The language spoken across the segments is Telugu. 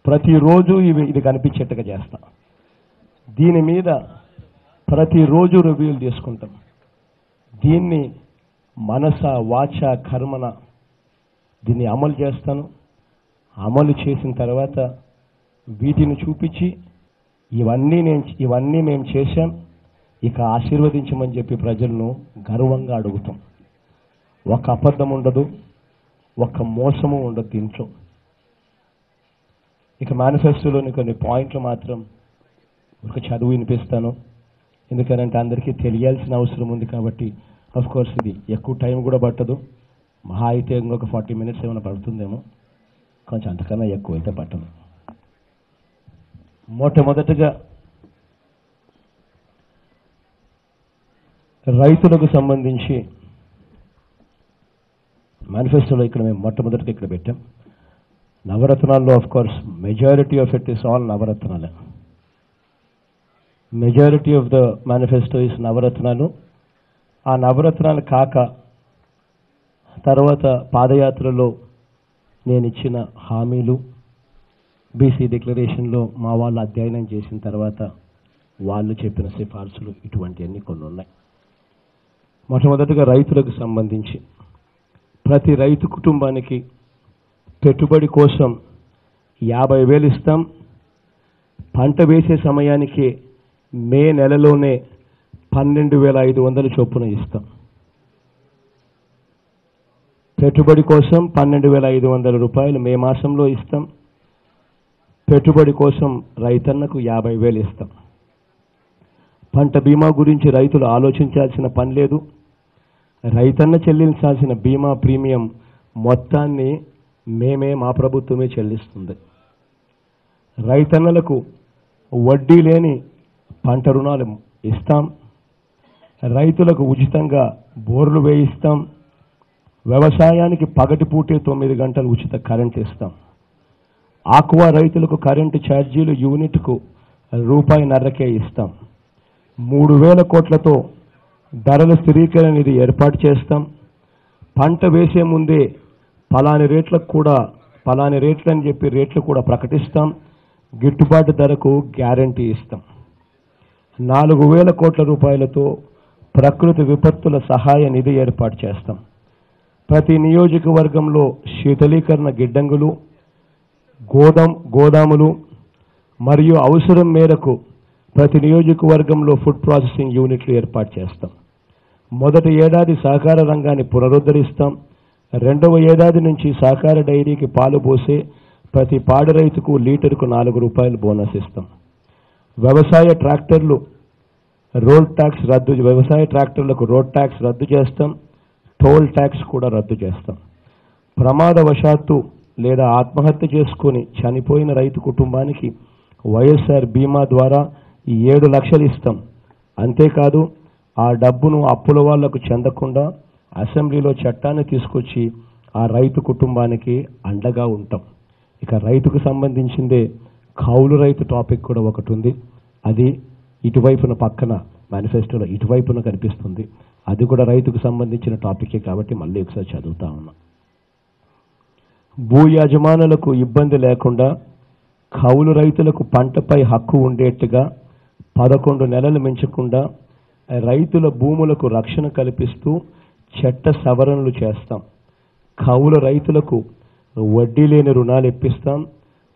ప్రతిరోజు ఇది కనిపించేట్టుగా చేస్తాం. దీని మీద ప్రతిరోజు రివ్యూలు చేసుకుంటాం. దీన్ని మనస వాచ కర్మన దీన్ని అమలు చేస్తాను. అమలు చేసిన తర్వాత వీటిని చూపించి ఇవన్నీ మేము చేశాం, ఇక ఆశీర్వదించమని చెప్పి ప్రజలను గర్వంగా అడుగుతాం. ఒక అబద్ధం ఉండదు, ఒక మోసము ఉండదు దీంట్లో. ఇక మేనిఫెస్టోలోని కొన్ని పాయింట్లు మాత్రం ఒక చదువు వినిపిస్తాను, ఎందుకంటే అందరికీ తెలియాల్సిన అవసరం ఉంది కాబట్టి. ఆఫ్ కోర్స్ ఇది ఎక్కువ టైం కూడా పట్టదు, మహా అయితే ఇంకొక 40 minutes ఏమైనా పడుతుందేమో, కొంచెం అంతకన్నా ఎక్కువ అయితే పట్టదు. మొట్టమొదటిగా రైతులకు సంబంధించి మేనిఫెస్టోలో ఇక్కడ మేము మొట్టమొదటిగా ఇక్కడ పెట్టాం. నవరత్నాల్లో of course majority of it is all నవరత్నాలే. Majority of the manifesto is నవరత్నాలు. ఆ నవరత్నాలు కాక తర్వాత పాదయాత్రలో నేను ఇచ్చిన హామీలు, బీసీ డిక్లరేషన్లో మా వాళ్ళు అధ్యయనం చేసిన తర్వాత వాళ్ళు చెప్పిన సిఫార్సులు, ఇటువంటివన్నీ కొన్ని ఉన్నాయి. మొట్టమొదటిగా రైతులకు సంబంధించి ప్రతి రైతు కుటుంబానికి పెట్టుబడి కోసం 50,000 ఇస్తాం. పంట వేసే సమయానికి మే నెలలోనే 12,500 చొప్పున ఇస్తాం. పెట్టుబడి కోసం 12,500 రూపాయలు మే మాసంలో ఇస్తాం. పెట్టుబడి కోసం రైతన్నకు 50,000 ఇస్తాం. పంట బీమా గురించి రైతులు ఆలోచించాల్సిన పని లేదు. రైతన్న చెల్లించాల్సిన బీమా ప్రీమియం మొత్తాన్ని మా ప్రభుత్వమే చెల్లిస్తుంది. రైతన్నలకు వడ్డీ లేని పంట రుణాలు ఇస్తాం. రైతులకు ఉచితంగా బోర్లు వేయిస్తాం. వ్యవసాయానికి పగటిపూటే 9 గంటలు ఉచిత కరెంట్ ఇస్తాం. ఆక్వా రైతులకు కరెంటు ఛార్జీలు యూనిట్కు ₹1.5 ఇస్తాం. 3,000 కోట్లతో ధరల స్థిరీకరణ నిధి ఏర్పాటు చేస్తాం. పంట వేసే ముందే పలాని రేట్లు అని చెప్పి రేట్లు కూడా ప్రకటిస్తాం. గిట్టుబాటు ధరకు గ్యారంటీ ఇస్తాం. 4,000 కోట్ల రూపాయలతో ప్రకృతి విపత్తుల సహాయ నిధి ఏర్పాటు చేస్తాం. ప్రతి నియోజకవర్గంలో శీతలీకరణ గిడ్డంగులు, గోదాములు మరియు అవసరం మేరకు ప్రతి నియోజకవర్గంలో ఫుడ్ ప్రాసెసింగ్ యూనిట్లు ఏర్పాటు చేస్తాం. మొదటి ఏడాది సహకార రంగాన్ని పునరుద్ధరిస్తాం. 2వ ఏడాది నుంచి సహకార డైరీకి పాలు పోసే ప్రతి పాడి రైతుకు లీటరుకు ₹4 బోనస్ ఇస్తాం. వ్యవసాయ ట్రాక్టర్లకు రోడ్ ట్యాక్స్ రద్దు చేస్తాం. టోల్ ట్యాక్స్ కూడా రద్దు చేస్తాం. ప్రమాదవశాత్తు లేదా ఆత్మహత్య చేసుకుని చనిపోయిన రైతు కుటుంబానికి వైఎస్ఆర్ బీమా ద్వారా 7 లక్షలు ఇస్తాం. అంతేకాదు ఆ డబ్బును అప్పుల వాళ్లకు చెందకుండా అసెంబ్లీలో చట్టాన్ని తీసుకొచ్చి ఆ రైతు కుటుంబానికి అండగా ఉంటాం. ఇక రైతుకు సంబంధించిందే కౌలు రైతు టాపిక్ కూడా ఒకటి ఉంది. అది ఇటువైపున పక్కన మేనిఫెస్టోలో ఇటువైపున కనిపిస్తుంది. అది కూడా రైతుకు సంబంధించిన టాపికే కాబట్టి మళ్ళీ ఒకసారి చదువుతా ఉన్నా. భూ యజమానులకు ఇబ్బంది లేకుండా కౌలు రైతులకు పంటపై హక్కు ఉండేట్టుగా 11 నెలలు మించకుండా రైతుల భూములకు రక్షణ కల్పిస్తూ చట్ట సవరణలు చేస్తాం. కౌలు రైతులకు వడ్డీ లేని రుణాలు ఇప్పిస్తాం.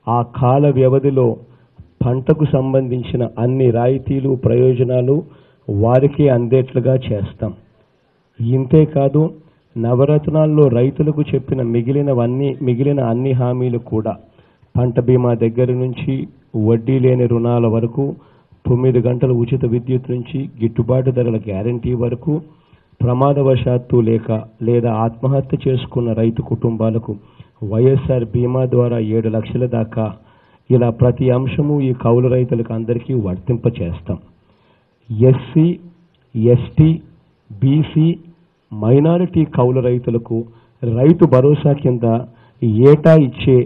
ఆ కాల వ్యవధిలో పంటకు సంబంధించిన అన్ని రాయితీలు, ప్రయోజనాలు వారికి అందేట్లుగా చేస్తాం. ఇంతేకాదు నవరత్నాల్లో రైతులకు చెప్పిన మిగిలిన అన్ని హామీలు కూడా పంట బీమా దగ్గర నుంచి వడ్డీ లేని రుణాల వరకు, 9 గంటల ఉచిత విద్యుత్ నుంచి గిట్టుబాటు ధరల గ్యారంటీ వరకు, ప్రమాదవశాత్తు లేదా ఆత్మహత్య చేసుకున్న రైతు కుటుంబాలకు వైఎస్ఆర్ బీమా ద్వారా 7 లక్షల దాకా, ఇలా ప్రతి అంశము ఈ కౌలు రైతులకు అందరికీ వర్తింప చేస్తాం. ఎస్సీ, ఎస్టీ, బీసీ, మైనారిటీ కౌలు రైతులకు రైతు భరోసా కింద ఏటా ఇచ్చే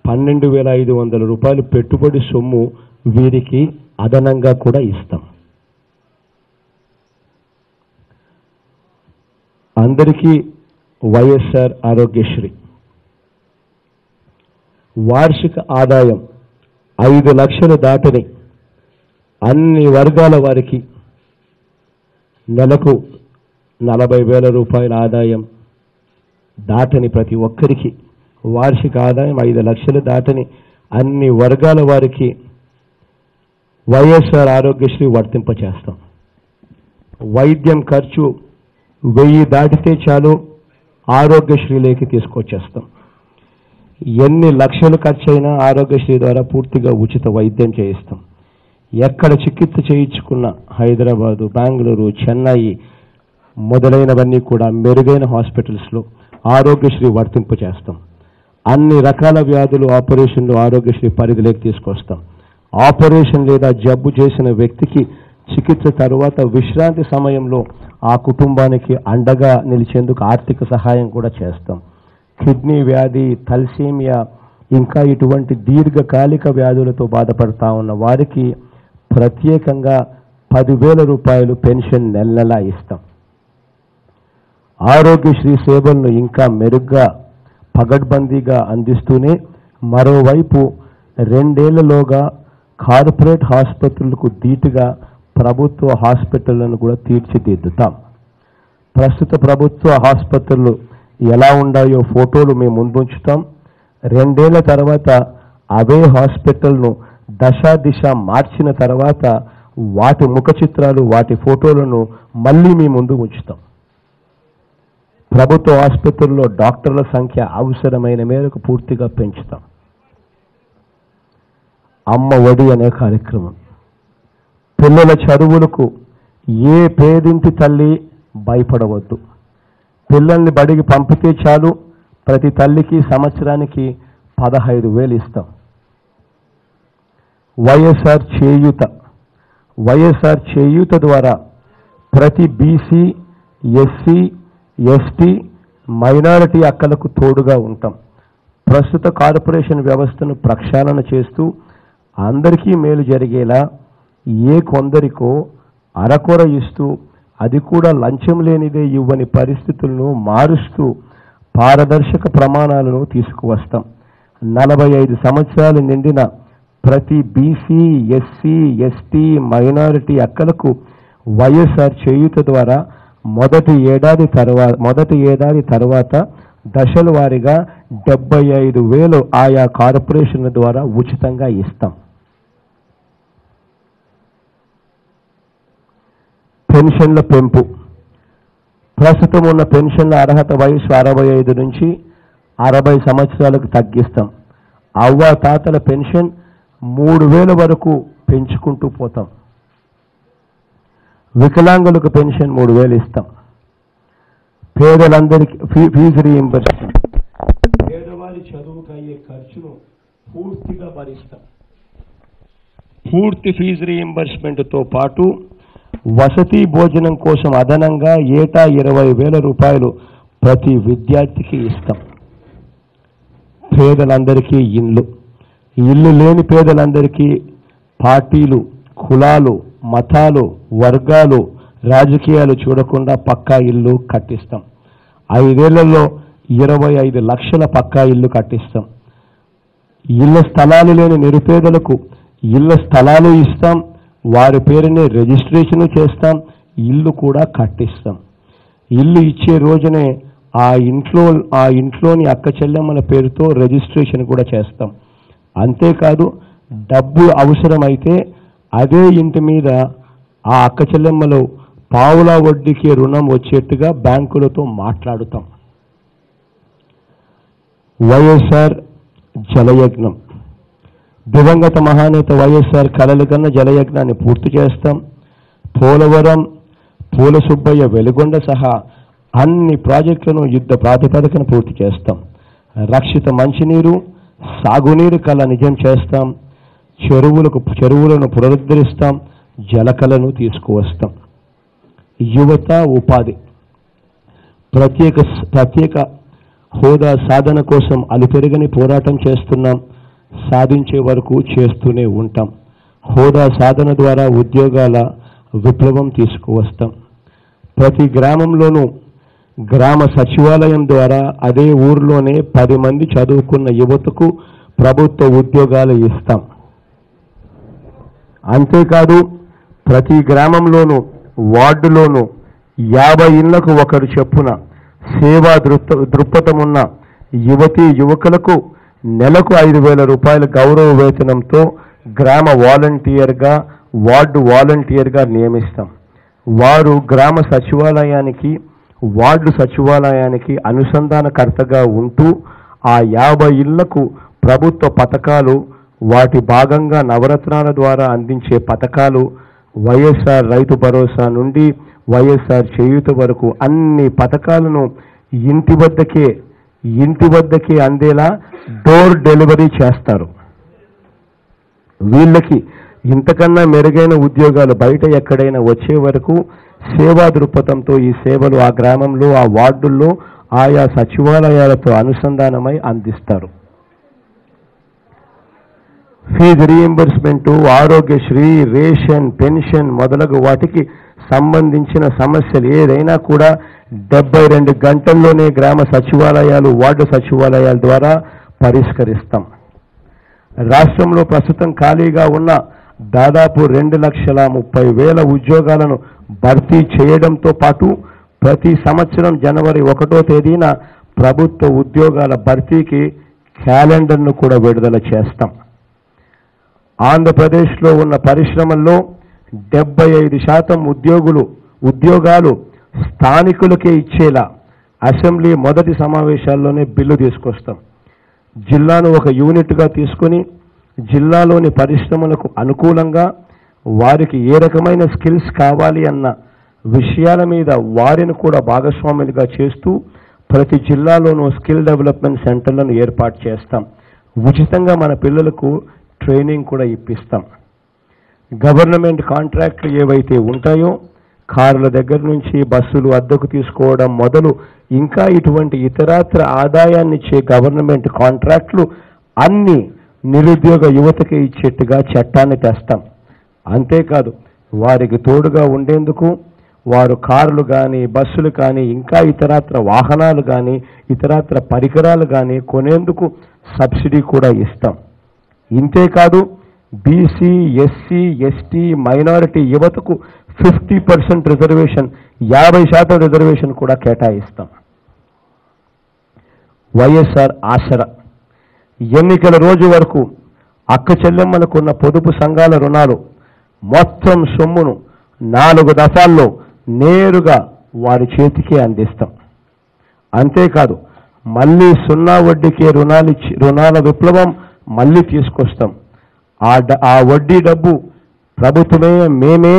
12,500 రూపాయలు పెట్టుబడి సొమ్ము వీరికి అదనంగా కూడా ఇస్తాం. అందరికీ వైఎస్ఆర్ ఆరోగ్యశ్రీ వార్షిక ఆదాయం 5 లక్షలు దాటని అన్ని వర్గాల వారికి నెలకు 40,000 రూపాయల ఆదాయం దాటని ప్రతి ఒక్కరికి వార్షిక ఆదాయం 5 లక్షలు దాటని అన్ని వర్గాల వారికి వైఎస్ఆర్ ఆరోగ్యశ్రీ వర్తింపచేస్తాం. వైద్యం ఖర్చు 1000 దాటితే చాలు ఆరోగ్యశ్రీలోకి తీసుకొచ్చేస్తాం. ఎన్ని లక్షలు ఖర్చైనా ఆరోగ్యశ్రీ ద్వారా పూర్తిగా ఉచిత వైద్యం చేయిస్తాం. ఎక్కడ చికిత్స చేయించుకున్న హైదరాబాదు, బెంగళూరు, చెన్నై మొదలైనవన్నీ కూడా మెరుగైన హాస్పిటల్స్లో ఆరోగ్యశ్రీ వర్తింపు చేస్తాం. అన్ని రకాల వ్యాధులు ఆపరేషన్లు ఆరోగ్యశ్రీ పరిధిలోకి తీసుకొస్తాం. ఆపరేషన్ లేదా జబ్బు చేసిన వ్యక్తికి చికిత్స తరువాత విశ్రాంతి సమయంలో ఆ కుటుంబానికి అండగా నిలిచేందుకు ఆర్థిక సహాయం కూడా చేస్తాం. కిడ్నీ వ్యాధి, థాలసీమియా ఇంకా ఇటువంటి దీర్ఘకాలిక వ్యాధులతో బాధపడతా ఉన్న వారికి ప్రత్యేకంగా 10,000 రూపాయలు పెన్షన్ నెల ఇస్తాం. ఆరోగ్యశ్రీ సేవలను ఇంకా మెరుగ్గా పగడ్బందీగా అందిస్తూనే మరోవైపు 2 ఏళ్లలోగా కార్పొరేట్ ఆసుపత్రులకు ధీటుగా ప్రభుత్వ హాస్పిటళ్లను కూడా తీర్చిదిద్దుతాం. ప్రస్తుత ప్రభుత్వ ఆసుపత్రులు ఎలా ఉన్నాయో ఫోటోలు మేము ముందుంచుతాం. 2 ఏళ్ల తర్వాత అవే హాస్పిటల్ను దిశ మార్చిన తర్వాత వాటి ముఖ చిత్రాలు, వాటి ఫోటోలను మళ్ళీ మీ ముందు ఉంచుతాం. ప్రభుత్వ ఆసుపత్రుల్లో డాక్టర్ల సంఖ్య అవసరమైన మేరకు పూర్తిగా పెంచుతాం. అమ్మ ఒడి అనే కార్యక్రమం, పిల్లల చదువులకు ఏ పేదింటి తల్లి భయపడవద్దు. పిల్లల్ని బడికి పంపితే చాలు ప్రతి తల్లికి సంవత్సరానికి 15,000 ఇస్తాం. వైఎస్ఆర్ చేయూత ద్వారా ప్రతి బీసీ, ఎస్సీ, ఎస్టీ, మైనారిటీ అక్కలకు తోడుగా ఉంటాం. ప్రస్తుత కార్పొరేషన్ వ్యవస్థను ప్రక్షాళన చేస్తూ అందరికీ మేలు జరిగేలా ఏ కొందరికో అరకొర ఇస్తూ అది కూడా లంచం లేనిదే ఇవ్వని పరిస్థితులను మారుస్తూ పారదర్శక ప్రమాణాలను తీసుకువస్తాం. 45 సంవత్సరాలు నిండిన ప్రతి బీసీ, ఎస్సీ, ఎస్టీ, మైనారిటీ అక్కలకు వైఎస్ఆర్ చేయూత ద్వారా మొదటి ఏడాది తర్వాత దశల వారీగా 75,000 ఆయా కార్పొరేషన్ల ద్వారా ఉచితంగా ఇస్తాం. పెన్షన్ల పెంపు, ప్రస్తుతం ఉన్న పెన్షన్ల అర్హత వయసు 65 నుంచి 60 సంవత్సరాలకు తగ్గిస్తాం. అవ్వ తాతల పెన్షన్ 3,000 వరకు పెంచుకుంటూ పోతాం. వికలాంగులకు పెన్షన్ 3,000 ఇస్తాం. పేదలందరికీ ఫీజు రీయింబర్స్మెంట్, పేదవారి చదువుకు అయ్యే ఖర్చును పూర్తిగా భరిస్తాం. పూర్తి ఫీజు రీయింబర్స్మెంట్తో పాటు వసతి భోజనం కోసం అదనంగా ఏటా 20,000 రూపాయలు ప్రతి విద్యార్థికి ఇస్తాం. పేదలందరికీ ఇల్లు లేని పేదలందరికీ పార్టీలు, కులాలు, మతాలు, వర్గాలు, రాజకీయాలు చూడకుండా పక్కా ఇల్లు కట్టిస్తాం. 5 ఏళ్లలో 25 లక్షల పక్కా ఇల్లు కట్టిస్తాం. ఇళ్ల స్థలాలు లేని నిరుపేదలకు ఇళ్ల స్థలాలు ఇస్తాం. వారి పేరునే రిజిస్ట్రేషన్ చేస్తాం. ఇల్లు కూడా కట్టిస్తాం. ఇల్లు ఇచ్చే రోజునే ఆ ఇంట్లోని అక్క చెల్లెమ్మల పేరుతో రిజిస్ట్రేషన్ కూడా చేస్తాం. అంతేకాదు డబ్బు అవసరమైతే అదే ఇంటి మీద ఆ అక్క చెల్లెమ్మలు పావులా వడ్డీకి రుణం వచ్చేట్టుగా బ్యాంకులతో మాట్లాడుతాం. వైఎస్ఆర్ జలయజ్ఞం, దివంగత మహానేత వైఎస్ఆర్ కలలు కన్న జలయజ్ఞాన్ని పూర్తి చేస్తాం. పోలవరం, పూల సుబ్బయ్య, వెలుగొండ సహా అన్ని ప్రాజెక్టులను యుద్ధ ప్రాతిపదికన పూర్తి చేస్తాం. రక్షిత మంచినీరు, సాగునీరు కళ నిజం చేస్తాం. చెరువులను పునరుద్ధరిస్తాం. జలకళను తీసుకువస్తాం. యువత ఉపాధి, ప్రత్యేక హోదా సాధన కోసం అలుపెరగని పోరాటం చేస్తున్నాం. సాధించే వరకు చేస్తూనే ఉంటాం. హోదా సాధన ద్వారా ఉద్యోగాల విప్లవం తీసుకువస్తాం. ప్రతి గ్రామంలోనూ గ్రామ సచివాలయం ద్వారా అదే ఊరిలోనే 10 మంది చదువుకున్న యువతకు ప్రభుత్వ ఉద్యోగాలు ఇస్తాం. అంతేకాదు ప్రతి గ్రామంలోనూ వార్డులోనూ 50 ఇళ్లకు ఒకరు చెప్పున సేవా దృక్పథమున్న యువతీ యువకులకు నెలకు 5,000 రూపాయల గౌరవ వేతనంతో గ్రామ వాలంటీర్గా వార్డు వాలంటీర్గా నియమిస్తాం. వారు గ్రామ సచివాలయానికి వార్డు సచివాలయానికి అనుసంధానకర్తగా ఉంటూ ఆ 50 ఇళ్లకు ప్రభుత్వ పథకాలు, వాటి భాగంగా నవరత్నాల ద్వారా అందించే పథకాలు, వైఎస్ఆర్ రైతు భరోసా నుండి వైఎస్ఆర్ చేయూత వరకు అన్ని పథకాలను ఇంటి వద్దకే అందేలా డోర్ డెలివరీ చేస్తారు. వీళ్ళకి ఇంతకన్నా మెరుగైన ఉద్యోగాలు బయట ఎక్కడైనా వచ్చే వరకు సేవా దృక్పథంతో ఈ సేవలు ఆ గ్రామంలో, ఆ వార్డుల్లో ఆయా సచివాలయాలతో అనుసంధానమై అందిస్తారు. Fee reimbursement, Aarogyasri, ration, pension మొదలగు వాటికి సంబంధించిన సమస్యలు ఏదైనా కూడా 72 గంటల్లోనే గ్రామ సచివాలయాలు, వార్డు సచివాలయాల ద్వారా పరిష్కరిస్తాం. రాష్ట్రంలో ప్రస్తుతం ఖాళీగా ఉన్న దాదాపు 2,30,000 ఉద్యోగాలను భర్తీ చేయడంతో పాటు ప్రతి సంవత్సరం జనవరి 1వ తేదీన ప్రభుత్వ ఉద్యోగాల భర్తీకి క్యాలెండర్ను కూడా విడుదల చేస్తాం. ఆంధ్రప్రదేశ్లో ఉన్న పరిశ్రమల్లో 75% ఉద్యోగాలు స్థానికులకే ఇచ్చేలా అసెంబ్లీ మొదటి సమావేశాల్లోనే బిల్లు తీసుకొస్తాం. జిల్లాను ఒక యూనిట్గా తీసుకొని జిల్లాలోని పరిశ్రమలకు అనుకూలంగా వారికి ఏ రకమైన స్కిల్స్ కావాలి అన్న విషయాల మీద వారిని కూడా భాగస్వాములుగా చేస్తూ ప్రతి జిల్లాలోనూ స్కిల్ డెవలప్మెంట్ సెంటర్లను ఏర్పాటు చేస్తాం. ఉచితంగా మన పిల్లలకు ట్రైనింగ్ కూడా ఇప్పిస్తాం. గవర్నమెంట్ కాంట్రాక్ట్లు ఏవైతే ఉంటాయో కార్ల దగ్గర నుంచి బస్సులు అద్దెకు తీసుకోవడం మొదలు ఇంకా ఇటువంటి ఇతరత్ర ఆదాయాన్ని ఇచ్చే గవర్నమెంట్ కాంట్రాక్ట్లు అన్ని నిరుద్యోగ యువతకి ఇచ్చేట్టుగా చట్టాన్ని తెస్తాం. అంతేకాదు వారికి తోడుగా ఉండేందుకు వారు కార్లు కానీ బస్సులు కానీ ఇంకా ఇతరత్ర వాహనాలు కానీ ఇతరత్ర పరికరాలు కానీ కొనేందుకు సబ్సిడీ కూడా ఇస్తాం. ఇంతేకాదు బీసీ, ఎస్సీ, ఎస్టీ, మైనారిటీ యువతకు 50% రిజర్వేషన్, 50% రిజర్వేషన్ కూడా కేటాయిస్తాం. వైఎస్ఆర్ ఆసరా ఎన్నికల రోజు వరకు అక్క చెల్లెమ్మలకున్న పొదుపు సంఘాల రుణాలు మొత్తం సొమ్మును 4 దఫాల్లో నేరుగా వారి చేతికే అందిస్తాం. అంతేకాదు మళ్ళీ 0 వడ్డీకే రుణాల విప్లవం మళ్ళీ తీసుకొస్తాం. ఆ వడ్డీ డబ్బు ప్రభుత్వమే మేమే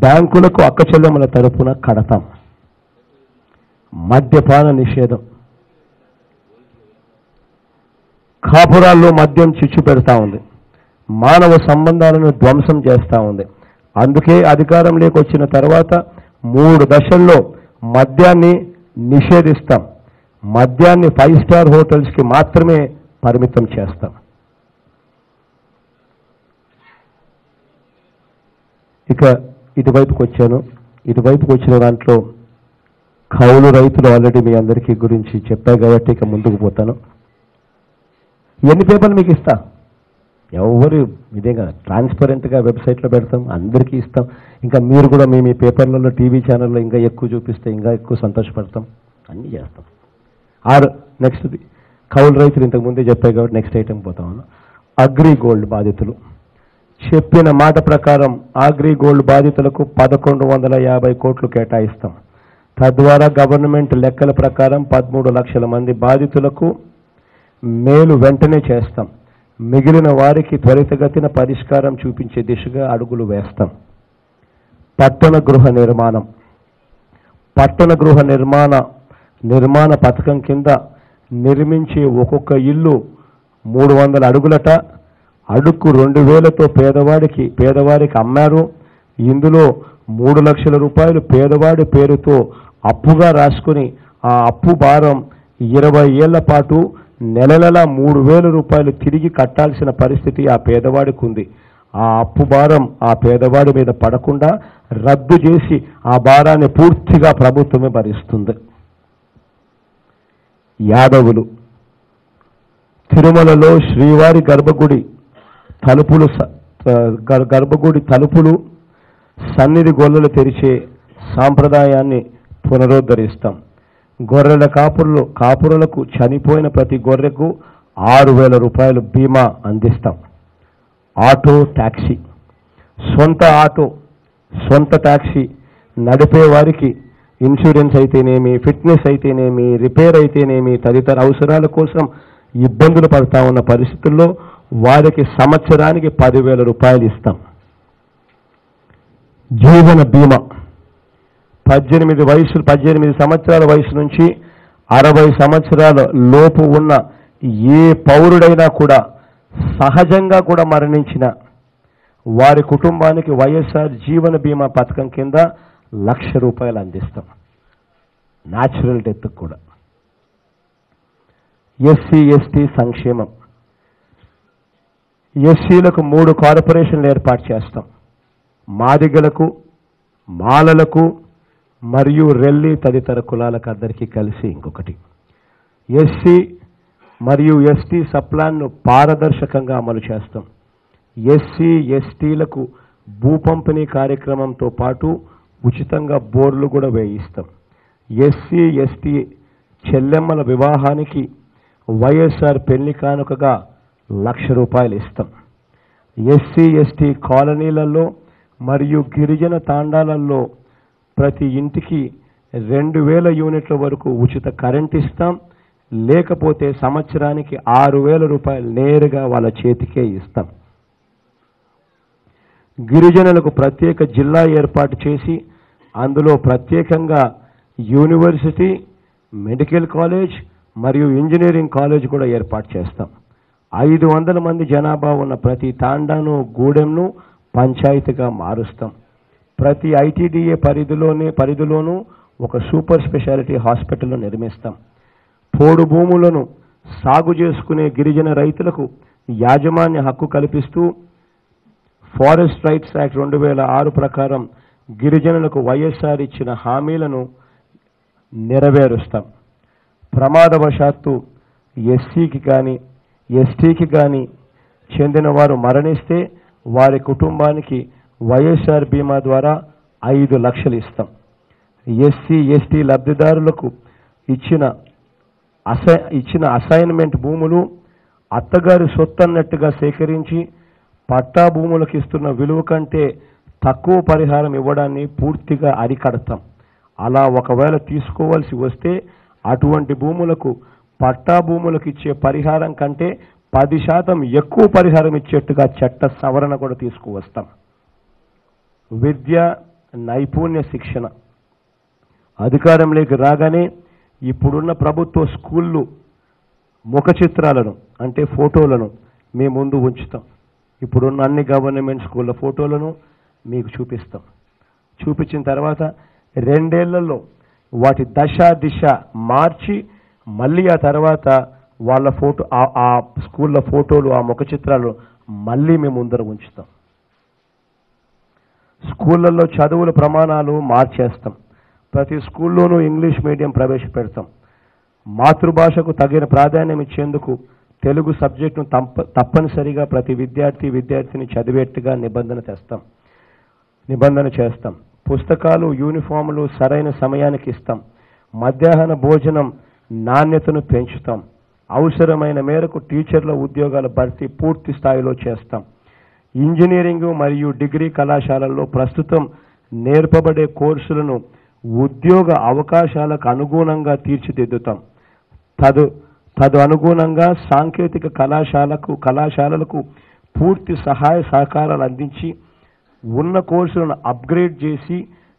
బ్యాంకులకు అక్క చెల్లెమ్మల తరపున కడతాం. మద్యపాన నిషేధం, కాపురాల్లో మద్యం చిచ్చు పెడతా ఉంది, మానవ సంబంధాలను ధ్వంసం చేస్తూ ఉంది. అందుకే అధికారంలోకి వచ్చిన తర్వాత 3 దశల్లో మద్యాన్ని నిషేధిస్తాం. మద్యాన్ని 5 స్టార్ హోటల్స్కి మాత్రమే పరిమితం చేస్తాం. ఇక ఇటువైపుకి వచ్చాను. ఇటువైపుకి వచ్చిన దాంట్లో కౌలు రైతులు ఆల్రెడీ మీ అందరికీ గురించి చెప్పా కాబట్టి ఇక ముందుకు పోతాను. ఎన్ని పేపర్లు మీకు ఇస్తా, ఎవరు ఇదే కదా ట్రాన్స్పరెంట్గా వెబ్సైట్లో పెడతాం, అందరికీ ఇస్తాం. ఇంకా మీరు కూడా మీ పేపర్లలో, టీవీ ఛానల్లో ఇంకా ఎక్కువ చూపిస్తే ఇంకా ఎక్కువ సంతోషపడతాం, అన్నీ చేస్తాం. నెక్స్ట్ది కౌలు రైతులు ఇంతకుముందే చెప్పాయి కాబట్టి నెక్స్ట్ ఐటెం పోతామన్నా. అగ్రి గోల్డ్ బాధితులు చెప్పిన మాట ప్రకారం అగ్రి గోల్డ్ బాధితులకు 1,150 కోట్లు కేటాయిస్తాం. తద్వారా గవర్నమెంట్ లెక్కల ప్రకారం 13 లక్షల మంది బాధితులకు మేలు వెంటనే చేస్తాం. మిగిలిన వారికి త్వరితగతిన పరిష్కారం చూపించే దిశగా అడుగులు వేస్తాం. పట్టణ గృహ నిర్మాణ పథకం కింద నిర్మించే ఒక్కొక్క ఇల్లు 300 అడుగులట. అడుక్కు 2,000తో పేదవారికి అమ్మారు. ఇందులో 3 లక్షల రూపాయలు పేదవాడి పేరుతో అప్పుగా రాసుకుని ఆ అప్పు భారం 20 ఏళ్ల పాటు నెల 3,000 రూపాయలు తిరిగి కట్టాల్సిన పరిస్థితి ఆ పేదవాడికి ఉంది. ఆ అప్పు భారం ఆ పేదవాడి మీద పడకుండా రద్దు చేసి ఆ భారాన్ని పూర్తిగా ప్రభుత్వమే భరిస్తుంది. యాదవులు తిరుమలలో శ్రీవారి గర్భగుడి తలుపులు గర్భగుడి తలుపులు, సన్నిధి గొల్లలు తెరిచే సాంప్రదాయాన్ని పునరుద్ధరిస్తాం. గొర్రెల కాపురులకు చనిపోయిన ప్రతి గొర్రెకు 6,000 రూపాయలు బీమా అందిస్తాం. ఆటో టాక్సీ, సొంత టాక్సీ నడిపే వారికి ఇన్సూరెన్స్ అయితేనేమి, ఫిట్నెస్ అయితేనేమి, రిపేర్ అయితేనేమి తదితర అవసరాల కోసం ఇబ్బందులు పడతా ఉన్న పరిస్థితుల్లో వారికి సంవత్సరానికి 10,000 రూపాయలు ఇస్తాం. జీవన బీమా 18 సంవత్సరాల వయసు నుంచి 60 సంవత్సరాల లోపు ఉన్న ఏ పౌరుడైనా కూడా సహజంగా కూడా మరణించిన వారి కుటుంబానికి వైఎస్ఆర్ జీవన బీమా పథకం కింద 1,00,000 రూపాయలు అందిస్తాం. న్యాచురల్ డెత్ కూడా. ఎస్సీ ఎస్టీ సంక్షేమం, ఎస్సీలకు 3 కార్పొరేషన్లు ఏర్పాటు చేస్తాం. మాదిగలకు, మాలలకు మరియు రెల్లి తదితర కులాలకు అందరికీ కలిసి ఇంకొకటి. ఎస్సీ మరియు ఎస్టీ సప్లాన్ను పారదర్శకంగా అమలు చేస్తాం. ఎస్సీ ఎస్టీలకు భూ పంపిణీ కార్యక్రమంతో పాటు ఉచితంగా బోర్లు కూడా వేయిస్తాం. ఎస్సీ ఎస్టీ చెల్లెమ్మల వివాహానికి వైఎస్ఆర్ పెళ్లి కానుకగా 1,00,000 రూపాయలు ఇస్తాం. ఎస్సీ ఎస్టీ కాలనీలలో మరియు గిరిజన తాండాలలో ప్రతి ఇంటికి 2,000 యూనిట్ల వరకు ఉచిత కరెంట్ ఇస్తాం. లేకపోతే సంవత్సరానికి 6,000 రూపాయలు నేరుగా వాళ్ళ చేతికే ఇస్తాం. గిరిజనులకు ప్రత్యేక జిల్లా ఏర్పాటు చేసి అందులో ప్రత్యేకంగా యూనివర్సిటీ, మెడికల్ కాలేజ్ మరియు ఇంజనీరింగ్ కాలేజ్ కూడా ఏర్పాటు చేస్తాం. 500 మంది జనాభా ఉన్న ప్రతి తాండాను, గూడెంను పంచాయతీగా మారుస్తాం. ప్రతి ఐటీడీఏ పరిధిలోనూ ఒక సూపర్ స్పెషాలిటీ హాస్పిటల్ నిర్మిస్తాం. పోడు భూములను సాగు చేసుకునే గిరిజన రైతులకు యాజమాన్య హక్కు కల్పిస్తూ ఫారెస్ట్ రైట్స్ యాక్ట్ 2006 ప్రకారం గిరిజనులకు వైఎస్ఆర్ ఇచ్చిన హామీలను నెరవేరుస్తాం. ప్రమాదవశాత్తు ఎస్సీకి కానీ ఎస్టీకి కానీ చెందిన వారు మరణిస్తే వారి కుటుంబానికి వైఎస్ఆర్ బీమా ద్వారా 5 లక్షలు ఇస్తాం. ఎస్సీ ఎస్టీ లబ్ధిదారులకు ఇచ్చిన అసైన్మెంట్ భూములు అత్తగారి సొత్తన్నట్టుగా సేకరించి పట్టా భూములకు ఇస్తున్న విలువ కంటే తక్కువ పరిహారం ఇవ్వడాన్ని పూర్తిగా అరికడతాం. అలా ఒకవేళ తీసుకోవాల్సి వస్తే అటువంటి భూములకు పట్టా భూములకు ఇచ్చే పరిహారం కంటే 10% ఎక్కువ పరిహారం ఇచ్చేట్టుగా చట్ట సవరణ కూడా తీసుకువస్తాం. విద్య, నైపుణ్య శిక్షణ అధికారంలోకి రాగానే ఇప్పుడున్న ప్రభుత్వ స్కూళ్ళు ముఖ చిత్రాలను అంటే ఫోటోలను మీ ముందు ఉంచుతాం. ఇప్పుడున్న అన్ని గవర్నమెంట్ స్కూళ్ళ ఫోటోలను మీకు చూపిస్తాం. చూపించిన తర్వాత 2 ఏళ్లలో వాటి దిశ మార్చి మళ్ళీ ఆ తర్వాత వాళ్ళ ఫోటో ఆ స్కూళ్ళ ఫోటోలు, ఆ ముఖ చిత్రాలు మళ్ళీ మేము ముందర ఉంచుతాం. స్కూళ్ళల్లో చదువుల ప్రమాణాలు మార్చేస్తాం. ప్రతి స్కూల్లోనూ ఇంగ్లీష్ మీడియం ప్రవేశపెడతాం. మాతృభాషకు తగిన ప్రాధాన్యం ఇచ్చేందుకు తెలుగు సబ్జెక్టును తప్పనిసరిగా ప్రతి విద్యార్థిని చదివేట్టుగా నిబంధన చేస్తాం. పుస్తకాలు, యూనిఫాములు సరైన సమయానికి ఇస్తాం. మధ్యాహ్న భోజనం నాణ్యతను పెంచుతాం. అవసరమైన మేరకు టీచర్ల ఉద్యోగాల భర్తీ పూర్తి స్థాయిలో చేస్తాం. ఇంజనీరింగ్ మరియు డిగ్రీ కళాశాలల్లో ప్రస్తుతం నేర్పబడే కోర్సులను ఉద్యోగ అవకాశాలకు అనుగుణంగా తీర్చిదిద్దుతాం. తదు అనుగుణంగా సాంకేతిక కళాశాలలకు పూర్తి సహాయ సహకారాలు అందించి ఉన్న కోర్సులను అప్గ్రేడ్ చేసి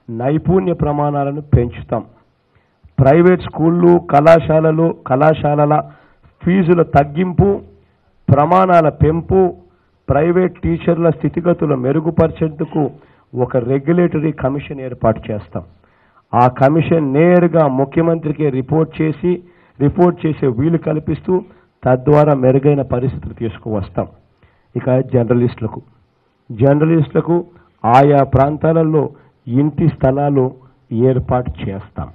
నైపుణ్య ప్రమాణాలను పెంచుతాం. ప్రైవేట్ స్కూళ్ళు, కళాశాలల ఫీజుల తగ్గింపు, ప్రమాణాల పెంపు, ప్రైవేట్ టీచర్ల స్థితిగతులు మెరుగుపరిచేందుకు ఒక రెగ్యులేటరీ కమిషన్ ఏర్పాటు చేస్తాం. ఆ కమిషన్ నేరుగా ముఖ్యమంత్రికి రిపోర్ట్ చేసే వీలు కల్పిస్తూ తద్వారా మెరుగైన పరిస్థితులు తీసుకువస్తాం. ఇక జర్నలిస్టులకు ఆయా ప్రాంతాలలో ఇంటి స్థలాలు ఏర్పాటు చేస్తాం.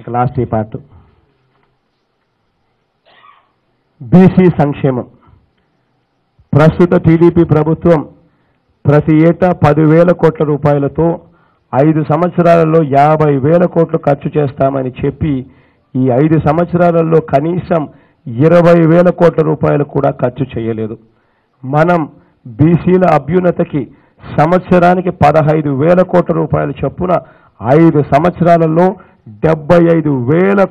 ఇక లాస్ట్ ఈ పార్ట్. బీసీ సంక్షేమం. ప్రస్తుత టీడీపీ ప్రభుత్వం ప్రతి ఏటా 10,000 కోట్ల రూపాయలతో 5 సంవత్సరాలలో 50,000 కోట్లు ఖర్చు చేస్తామని చెప్పి ఈ 5 సంవత్సరాలలో కనీసం 20,000 కోట్ల రూపాయలు కూడా ఖర్చు చేయలేదు. మనం బీసీల అభ్యున్నతికి సంవత్సరానికి 15,000 కోట్ల రూపాయలు చొప్పున 5 సంవత్సరాలలో 75,000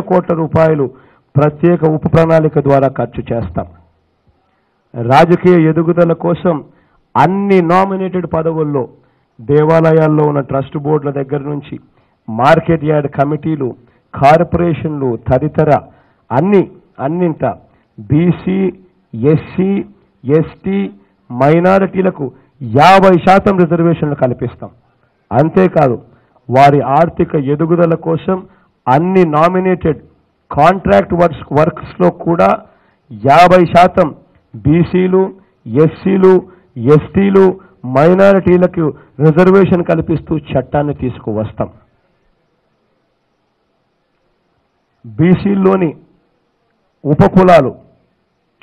కోట్ల రూపాయలు ప్రత్యేక ఉప ప్రణాళిక ద్వారా ఖర్చు చేస్తాం. రాజకీయ ఎదుగుదల కోసం అన్ని నామినేటెడ్ పదవుల్లో దేవాలయాల్లో ఉన్న ట్రస్ట్ బోర్డుల దగ్గర నుంచి మార్కెట్ యార్డ్ కమిటీలు, కార్పొరేషన్లు తదితర అన్నింట బీసీ, ఎస్సీ, ఎస్టీ, మైనారిటీలకు 50% రిజర్వేషన్లు కల్పిస్తాం. అంతేకాదు వారి ఆర్థిక ఎదుగుదల కోసం అన్ని నామినేటెడ్ కాంట్రాక్ట్ వర్క్స్లో కూడా 50% బీసీలు, ఎస్సీలు, ఎస్టీలు, మైనారిటీలకు రిజర్వేషన్ కల్పిస్తూ చట్టాన్ని తీసుకువస్తాం. బీసీల్లోని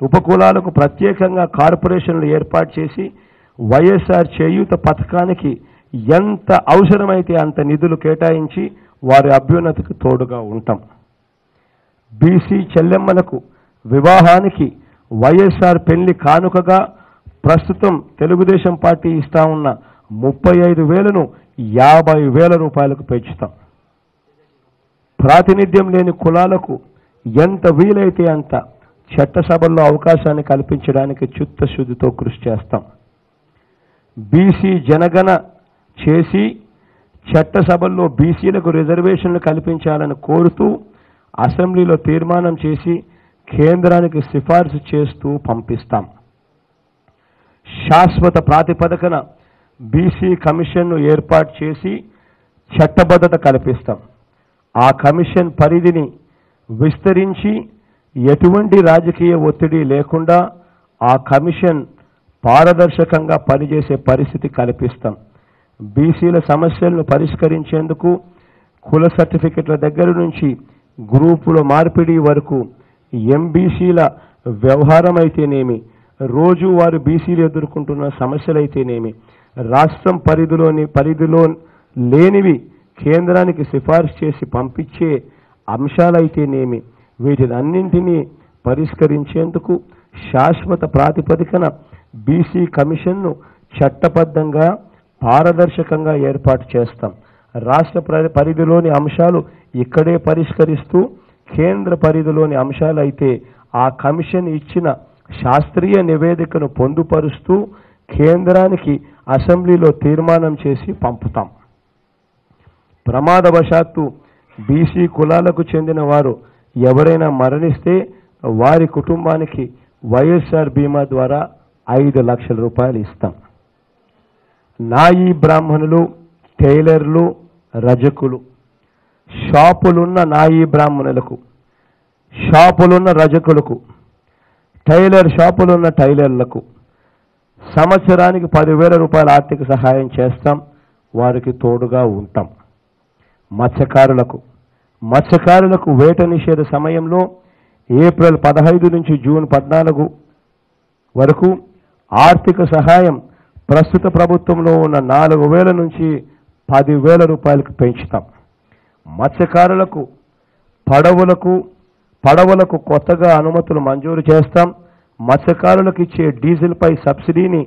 ఉపకులాలకు ప్రత్యేకంగా కార్పొరేషన్లు ఏర్పాటు చేసి వైఎస్ఆర్ చేయూత పథకానికి ఎంత అవసరమైతే అంత నిధులు కేటాయించి వారి అభ్యున్నతికి తోడుగా ఉంటాం. బీసీ చెల్లెమ్మలకు వివాహానికి వైఎస్ఆర్ పెళ్లి కానుకగా ప్రస్తుతం తెలుగుదేశం పార్టీ ఇస్తా ఉన్న 35,000ను 50,000 రూపాయలకు పెంచుతాం. ప్రాతినిధ్యం లేని కులాలకు ఎంత వీలైతే అంత చట్టసభల్లో అవకాశాన్ని కల్పించడానికి చిత్తశుద్ధితో కృషి చేస్తాం. బీసీ జనగణ చేసి చట్టసభల్లో బీసీలకు రిజర్వేషన్లు కల్పించాలని కోరుతూ అసెంబ్లీలో తీర్మానం చేసి కేంద్రానికి సిఫార్సు చేస్తూ పంపిస్తాం. శాశ్వత ప్రాతిపదికన బీసీ కమిషన్ను ఏర్పాటు చేసి చట్టబద్ధత కల్పిస్తాం. ఆ కమిషన్ పరిధిని విస్తరించి ఎటువంటి రాజకీయ ఒత్తిడి లేకుండా ఆ కమిషన్ పారదర్శకంగా పనిచేసే పరిస్థితి కల్పిస్తాం. బీసీల సమస్యలను పరిష్కరించేందుకు కుల సర్టిఫికెట్ల దగ్గర నుంచి గ్రూపుల మార్పిడి వరకు ఎంబీసీల వ్యవహారం అయితేనేమి, రోజు వారు బీసీలు ఎదుర్కొంటున్న సమస్యలైతేనేమి, రాష్ట్రం పరిధిలో లేనివి కేంద్రానికి సిఫార్సు చేసి పంపించే అంశాలైతేనేమి, వీటినన్నింటినీ పరిష్కరించేందుకు శాశ్వత ప్రాతిపదికన బీసీ కమిషన్ను చట్టబద్ధంగా పారదర్శకంగా ఏర్పాటు చేస్తాం. రాష్ట్ర పరిధిలోని అంశాలు ఇక్కడే పరిష్కరిస్తూ కేంద్ర పరిధిలోని అంశాలైతే ఆ కమిషన్ ఇచ్చిన శాస్త్రీయ నివేదికను పొందుపరుస్తూ కేంద్రానికి అసెంబ్లీలో తీర్మానం చేసి పంపుతాం. ప్రమాదవశాత్తు బీసీ కులాలకు చెందిన వారు ఎవరైనా మరణిస్తే వారి కుటుంబానికి వైఎస్ఆర్ బీమా ద్వారా 5 లక్షల రూపాయలు ఇస్తాం. నాయీ బ్రాహ్మణులు, టైలర్లు, రజకులు, షాపులున్న నాయీ బ్రాహ్మణులకు, షాపులున్న రజకులకు, టైలర్ షాపులున్న టైలర్లకు సంవత్సరానికి 10,000 రూపాయల ఆర్థిక సహాయం చేస్తాం. వారికి తోడుగా ఉంటాం. మత్స్యకారులకు వేట నిషేధ సమయంలో ఏప్రిల్ 15 నుంచి జూన్ 14 వరకు ఆర్థిక సహాయం ప్రస్తుత ప్రభుత్వంలో ఉన్న 4,000 నుంచి 10,000 రూపాయలకు పెంచుతాం. మత్స్యకారులకు పడవలకు కొత్తగా అనుమతులు మంజూరు చేస్తాం. మత్స్యకారులకు ఇచ్చే డీజిల్పై సబ్సిడీని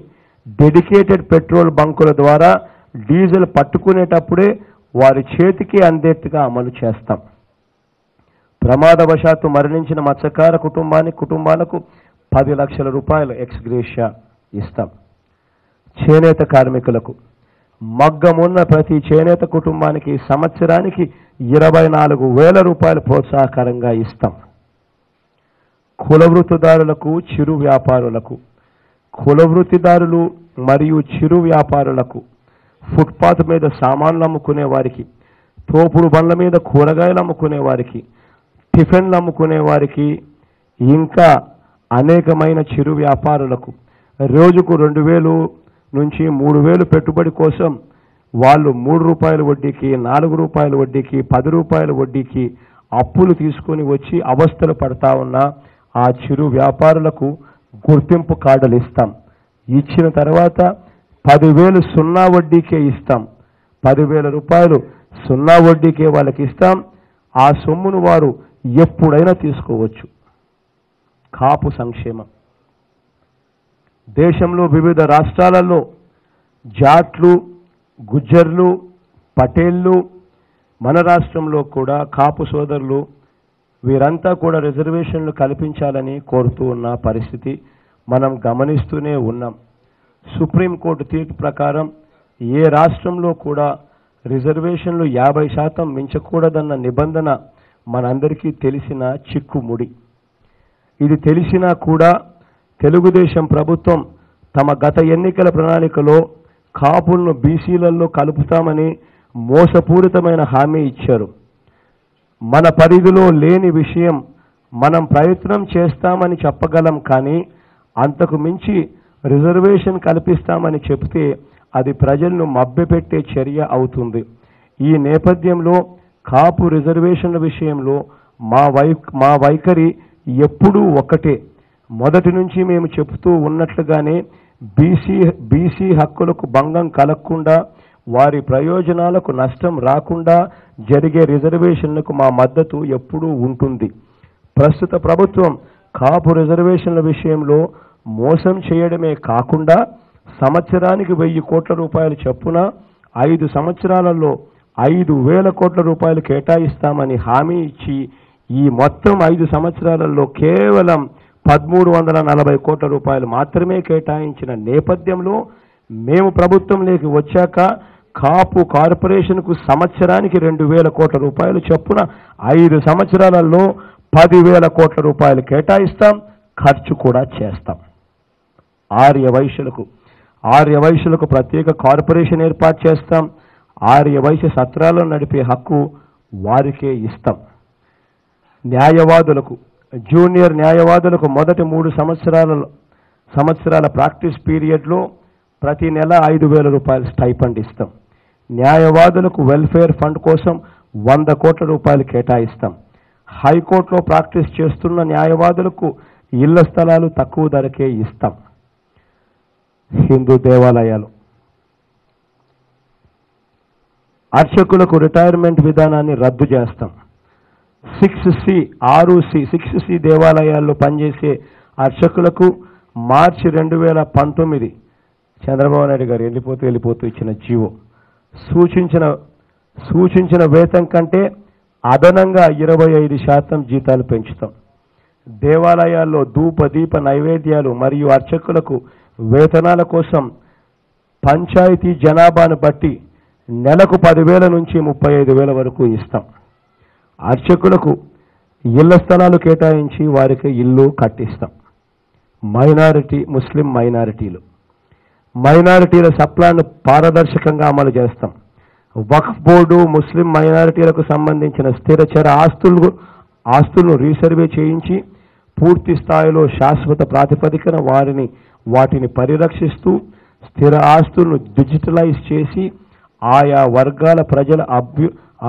డెడికేటెడ్ పెట్రోల్ బంకుల ద్వారా డీజిల్ పట్టుకునేటప్పుడే వారి చేతికి అందేట్టుగా అమలు చేస్తాం. ప్రమాదవశాత్తు మరణించిన మత్స్యకార కుటుంబాలకు 10 లక్షల రూపాయలు ఎక్స్ గ్రేషియా ఇస్తాం. చేనేత కార్మికులకు మగ్గమున్న ప్రతి చేనేత కుటుంబానికి సంవత్సరానికి 24,000 రూపాయలు ప్రోత్సాహకరంగా ఇస్తాం. కుల వృత్తిదారులకు, చిరు వ్యాపారులకు, కులవృత్తిదారులు మరియు చిరు వ్యాపారులకు, ఫుట్పాత్ మీద సామాన్లు అమ్ముకునే వారికి, తోపుడు బండ్ల మీద కూరగాయలు అమ్ముకునే వారికి, టిఫిన్లు అమ్ముకునే వారికి, ఇంకా అనేకమైన చిరు వ్యాపారులకు రోజుకు 2,000 నుంచి 3,000 పెట్టుబడి కోసం వాళ్ళు 3 రూపాయల వడ్డీకి, 4 రూపాయల వడ్డీకి, 10 రూపాయల వడ్డీకి అప్పులు తీసుకొని వచ్చి అవస్థలు పడతా ఉన్న ఆ చిరు వ్యాపారులకు గుర్తింపు కార్డులు ఇస్తాం. ఇచ్చిన తర్వాత 10,000 సున్నా వడ్డీకే ఇస్తాం. 10,000 రూపాయలు సున్నా వడ్డీకే వాళ్ళకి ఇస్తాం. ఆ సొమ్మును వారు ఎప్పుడైనా తీసుకోవచ్చు. కాపు సంక్షేమం. దేశంలో వివిధ రాష్ట్రాలలో జాట్లు, గుజ్జర్లు, పటేళ్లు, మన రాష్ట్రంలో కూడా కాపు సోదరులు వీరంతా కూడా రిజర్వేషన్లు కల్పించాలని కోరుతూ ఉన్న పరిస్థితి మనం గమనిస్తూనే ఉన్నాం. సుప్రీంకోర్టు తీర్పు ప్రకారం ఏ రాష్ట్రంలో కూడా రిజర్వేషన్లు 50% మించకూడదన్న నిబంధన మనందరికీ తెలిసిన చిక్కుముడి. ఇది తెలిసినా కూడా తెలుగుదేశం ప్రభుత్వం తమ గత ఎన్నికల ప్రణాళికలో కాపులను బీసీలలో కలుపుతామని మోసపూరితమైన హామీ ఇచ్చారు. మన పరిధిలో లేని విషయం మనం ప్రయత్నం చేస్తామని చెప్పగలం, కానీ అంతకు మించి రిజర్వేషన్ కల్పిస్తామని చెప్తే అది ప్రజలను మభ్యపెట్టే చర్య అవుతుంది. ఈ నేపథ్యంలో కాపు రిజర్వేషన్ల విషయంలో మా వైఖరి ఎప్పుడూ ఒకటే. మొదటి నుంచి మేము చెబుతూ ఉన్నట్లుగానే బీసీ హక్కులకు భంగం కలగకుండా, వారి ప్రయోజనాలకు నష్టం రాకుండా జరిగే రిజర్వేషన్లకు మా మద్దతు ఎప్పుడూ ఉంటుంది. ప్రస్తుత ప్రభుత్వం కాపు రిజర్వేషన్ల విషయంలో మోసం చేయడమే కాకుండా సంవత్సరానికి 1,000 కోట్ల రూపాయలు చొప్పున 5 సంవత్సరాలలో 5,000 కోట్ల రూపాయలు కేటాయిస్తామని హామీ ఇచ్చి ఈ మొత్తం 5 సంవత్సరాలలో కేవలం 1,340 కోట్ల రూపాయలు మాత్రమే కేటాయించిన నేపథ్యంలో మేము ప్రభుత్వంలోకి వచ్చాక కాపు కార్పొరేషన్కు సంవత్సరానికి 2,000 కోట్ల రూపాయలు చొప్పున 5 సంవత్సరాలలో 10,000 కోట్ల రూపాయలు కేటాయిస్తాం, ఖర్చు కూడా చేస్తాం. ఆర్యవైశ్యులకు ప్రత్యేక కార్పొరేషన్ ఏర్పాటు చేస్తాం. ఆర్యవైశ్య సత్రాలను నడిపే హక్కు వారికే ఇస్తాం. న్యాయవాదులకు, జూనియర్ న్యాయవాదులకు మొదటి 3 సంవత్సరాల ప్రాక్టీస్ పీరియడ్లో ప్రతి నెల 5,000 రూపాయలు స్టైపెండ్ ఇస్తాం. న్యాయవాదులకు వెల్ఫేర్ ఫండ్ కోసం 100 కోట్ల రూపాయలు కేటాయిస్తాం. హైకోర్టులో ప్రాక్టీస్ చేస్తున్న న్యాయవాదులకు ఇళ్ల స్థలాలు తక్కువ ధరకే ఇస్తాం. హిందూ దేవాలయాలు, అర్చకులకు రిటైర్మెంట్ విధానాన్ని రద్దు చేస్తాం. 6C దేవాలయాల్లో పనిచేసే అర్చకులకు మార్చి 2019 చంద్రబాబు నాయుడు గారు వెళ్ళిపోతూ ఇచ్చిన జీవో సూచించిన వేతనం కంటే అదనంగా 25% జీతాలు పెంచుతాం. దేవాలయాల్లో ధూపదీప నైవేద్యాలు మరియు అర్చకులకు వేతనాల కోసం పంచాయతీ జనాభాను బట్టి నెలకు 10,000 నుంచి 35,000 వరకు ఇస్తాం. అర్చకులకు ఇళ్ల స్థలాలు కేటాయించి వారికి ఇల్లు కట్టిస్తాం. ముస్లిం మైనారిటీల సప్లాను పారదర్శకంగా అమలు చేస్తాం. వక్ఫ్ బోర్డు ముస్లిం మైనారిటీలకు సంబంధించిన స్థిరచర ఆస్తులను రీసర్వే చేయించి పూర్తి స్థాయిలో శాశ్వత ప్రాతిపదికన వాటిని పరిరక్షిస్తూ స్థిర ఆస్తులను డిజిటలైజ్ చేసి ఆయా వర్గాల ప్రజల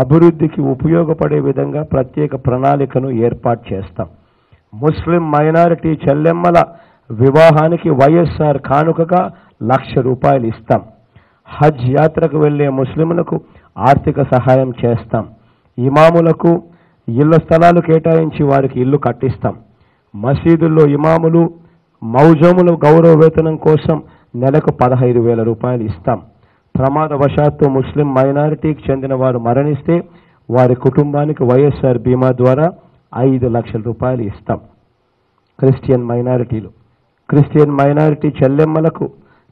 అభివృద్ధికి ఉపయోగపడే విధంగా ప్రత్యేక ప్రణాళికను ఏర్పాటు చేస్తాం. ముస్లిం మైనారిటీ చెల్లెమ్మల వివాహానికి వైఎస్ఆర్ కానుకగా 1,00,000 రూపాయలు ఇస్తాం. హజ్ యాత్రకు వెళ్లే ముస్లింలకు ఆర్థిక సహాయం చేస్తాం. ఇమాములకు ఇళ్ల స్థలాలు కేటాయించి వారికి ఇల్లు కట్టిస్తాం. మసీదుల్లో ఇమాములు, మౌజముల గౌరవ వేతనం కోసం నెలకు 15,000 రూపాయలు ఇస్తాం. ప్రమాదవశాత్తు ముస్లిం మైనారిటీకి చెందిన వారు మరణిస్తే వారి కుటుంబానికి వైఎస్ఆర్ బీమా ద్వారా 5 లక్షల రూపాయలు ఇస్తాం. క్రిస్టియన్ మైనారిటీ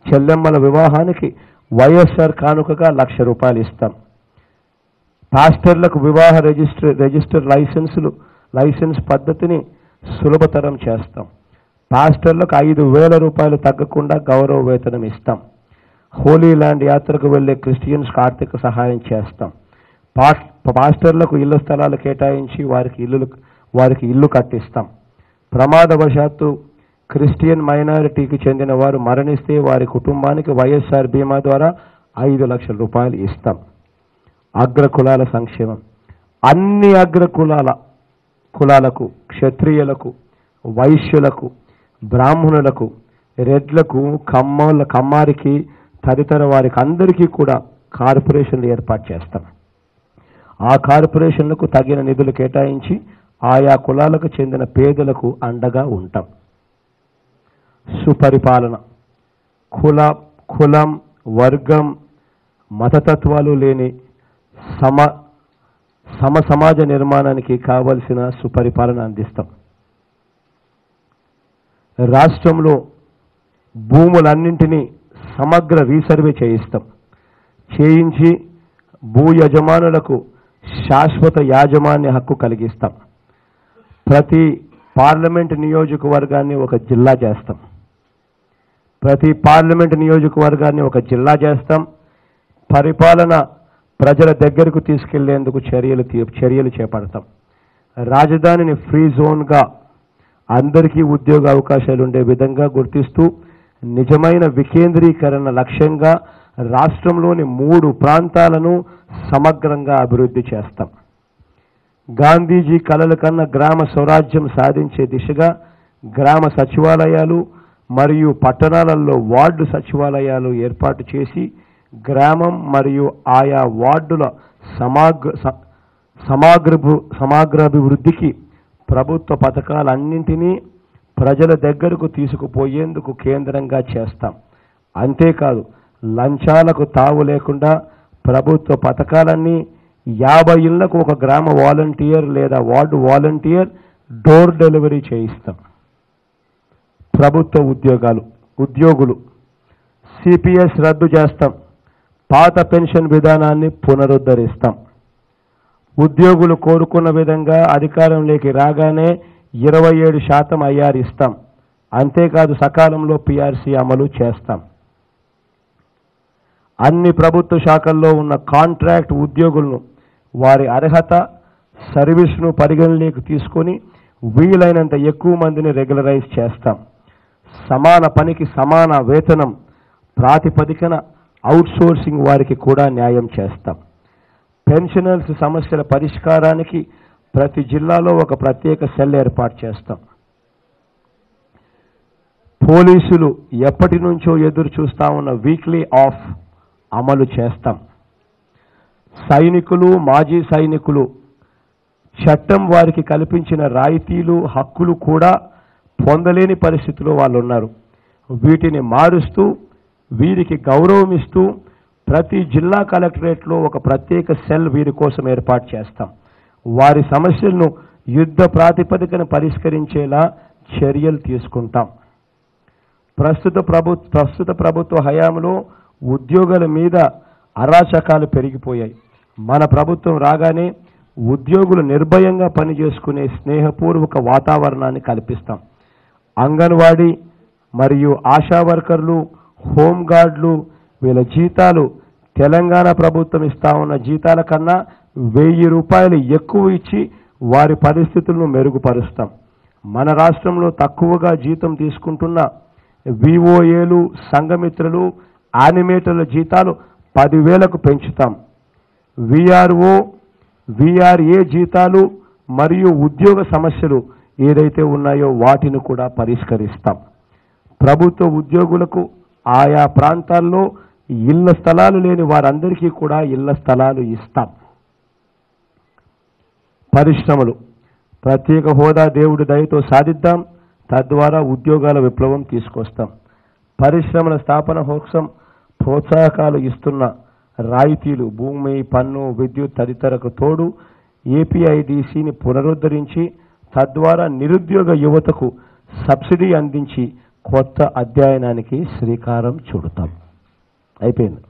చెల్లెమ్మల వివాహానికి వైఎస్ఆర్ కానుకగా 1,00,000 రూపాయలు ఇస్తాం. పాస్టర్లకు వివాహ రిజిస్టర్ లైసెన్స్ పద్ధతిని సులభతరం చేస్తాం. పాస్టర్లకు 5,000 రూపాయలు తగ్గకుండా గౌరవ వేతనం ఇస్తాం. హోలీ ల్యాండ్ యాత్రకు వెళ్లే క్రిస్టియన్స్కి ఆర్థిక సహాయం చేస్తాం. పాస్టర్లకు ఇళ్ల స్థలాలు కేటాయించి వారికి ఇల్లు కట్టిస్తాం. ప్రమాదవశాత్తు క్రిస్టియన్ మైనారిటీకి చెందిన వారు మరణిస్తే వారి కుటుంబానికి వైఎస్ఆర్ బీమా ద్వారా 5 లక్షల రూపాయలు ఇస్తాం. అగ్రకులాల సంక్షేమం. అన్ని అగ్ర కులాలకు, క్షత్రియులకు, వైశ్యులకు, బ్రాహ్మణులకు, రెడ్లకు, కమ్మారికి తదితర వారికి అందరికీ కూడా కార్పొరేషన్లు ఏర్పాటు చేస్తాం. ఆ కార్పొరేషన్లకు తగిన నిధులు కేటాయించి ఆయా కులాలకు చెందిన పేదలకు అండగా ఉంటాం. సుపరిపాలన, కులం, వర్గం, మతతత్వాలు లేని సమాజ నిర్మాణానికి కావలసిన సుపరిపాలన అందిస్తాం. రాష్ట్రంలో భూములన్నింటినీ సమగ్ర రీసర్వే చేయించి భూ యజమానులకు శాశ్వత యాజమాన్య హక్కు కలిగిస్తాం. ప్రతి పార్లమెంట్ నియోజకవర్గాన్ని ఒక జిల్లా చేస్తాం. పరిపాలన ప్రజల దగ్గరకు తీసుకెళ్లేందుకు చర్యలు చేపడతాం. రాజధానిని ఫ్రీ జోన్గా అందరికీ ఉద్యోగ అవకాశాలు ఉండే విధంగా గుర్తిస్తూ నిజమైన వికేంద్రీకరణ లక్ష్యంగా రాష్ట్రంలోని 3 ప్రాంతాలను సమగ్రంగా అభివృద్ధి చేస్తాం. గాంధీజీ కలల కన్నా గ్రామ స్వరాజ్యం సాధించే దిశగా గ్రామ సచివాలయాలు మరియు పట్టణాలలో వార్డు సచివాలయాలు ఏర్పాటు చేసి గ్రామం మరియు ఆయా వార్డుల సమగ్రాభివృద్ధికి ప్రభుత్వ పథకాలన్నింటినీ ప్రజల దగ్గరకు తీసుకుపోయేందుకు కేంద్రంగా చేస్తాం. అంతేకాదు లంచాలకు తావు లేకుండా ప్రభుత్వ పథకాలన్నీ 50 ఇళ్లకు ఒక గ్రామ వాలంటీర్ లేదా వార్డు వాలంటీర్ డోర్ డెలివరీ చేయిస్తాం. ప్రభుత్వ ఉద్యోగులు సిపిఎస్ రద్దు చేస్తాం. పాత పెన్షన్ విధానాన్ని పునరుద్ధరిస్తాం. ఉద్యోగులు కోరుకున్న విధంగా అధికారంలోకి రాగానే 27% ఐఆర్ ఇస్తాం. అంతేకాదు సకాలంలో పిఆర్సీ అమలు చేస్తాం. అన్ని ప్రభుత్వ శాఖల్లో ఉన్న కాంట్రాక్ట్ ఉద్యోగులను వారి అర్హత, సర్వీస్ను పరిగణలోకి తీసుకొని వీలైనంత ఎక్కువ మందిని రెగ్యులరైజ్ చేస్తాం. సమాన పనికి సమాన వేతనం ప్రాతిపదికన అవుట్సోర్సింగ్ వారికి కూడా న్యాయం చేస్తాం. పెన్షనర్స్ సమస్యల పరిష్కారానికి ప్రతి జిల్లాలో ఒక ప్రత్యేక సెల్ ఏర్పాటు చేస్తాం. పోలీసులు ఎప్పటి నుంచో ఎదురు చూస్తా ఉన్న వీక్లీ ఆఫ్ అమలు చేస్తాం. సైనికులు, మాజీ సైనికులు చట్టం వారికి కల్పించిన రాయితీలు, హక్కులు కూడా పొందలేని పరిస్థితిలో వాళ్ళు ఉన్నారు. వీటిని మారుస్తూ వీరికి గౌరవం ఇస్తూ ప్రతి జిల్లా కలెక్టరేట్లో ఒక ప్రత్యేక సెల్ వీరి కోసం ఏర్పాటు చేస్తాం. వారి సమస్యలను యుద్ధ ప్రాతిపదికన పరిష్కరించేలా చర్యలు తీసుకుంటాం. ప్రస్తుత ప్రభుత్వ హయాంలో ఉద్యోగుల మీద అరాచకాలు పెరిగిపోయాయి. మన ప్రభుత్వం రాగానే ఉద్యోగులు నిర్భయంగా పనిచేసుకునే స్నేహపూర్వక వాతావరణాన్ని కల్పిస్తాం. అంగన్వాడీ మరియు ఆశా వర్కర్లు, హోంగార్డులు వీళ్ళ జీతాలు తెలంగాణ ప్రభుత్వం ఇస్తా ఉన్న జీతాల కన్నా 1000 రూపాయలు ఎక్కువ ఇచ్చి వారి పరిస్థితులను మెరుగుపరుస్తాం. మన రాష్ట్రంలో తక్కువగా జీతం తీసుకుంటున్న విఓఏలు, సంఘమిత్రులు, యానిమేటర్ల జీతాలు 10,000కు పెంచుతాం. విఆర్ఓ, విఆర్ఏ జీతాలు మరియు ఉద్యోగ సమస్యలు ఏదైతే ఉన్నాయో వాటిని కూడా పరిష్కరిస్తాం. ప్రభుత్వ ఉద్యోగులకు ఆయా ప్రాంతాల్లో ఇళ్ల స్థలాలు లేని వారందరికీ కూడా ఇళ్ల స్థలాలు ఇస్తాం. పరిశ్రమలు ప్రత్యేక హోదా దేవుడి దయతో సాధిద్దాం. తద్వారా ఉద్యోగాల విప్లవం తీసుకొస్తాం. పరిశ్రమల స్థాపన కోసం ప్రోత్సాహకాలు ఇస్తున్న రాయితీలు, భూమి, పన్ను, విద్యుత్ తదితరకు తోడు ఏపీఐడిసిని పునరుద్ధరించి తద్వారా నిరుద్యోగ యువతకు సబ్సిడీ అందించి కొత్త అధ్యయనానికి శ్రీకారం చుడతాం. అయిపోయింది.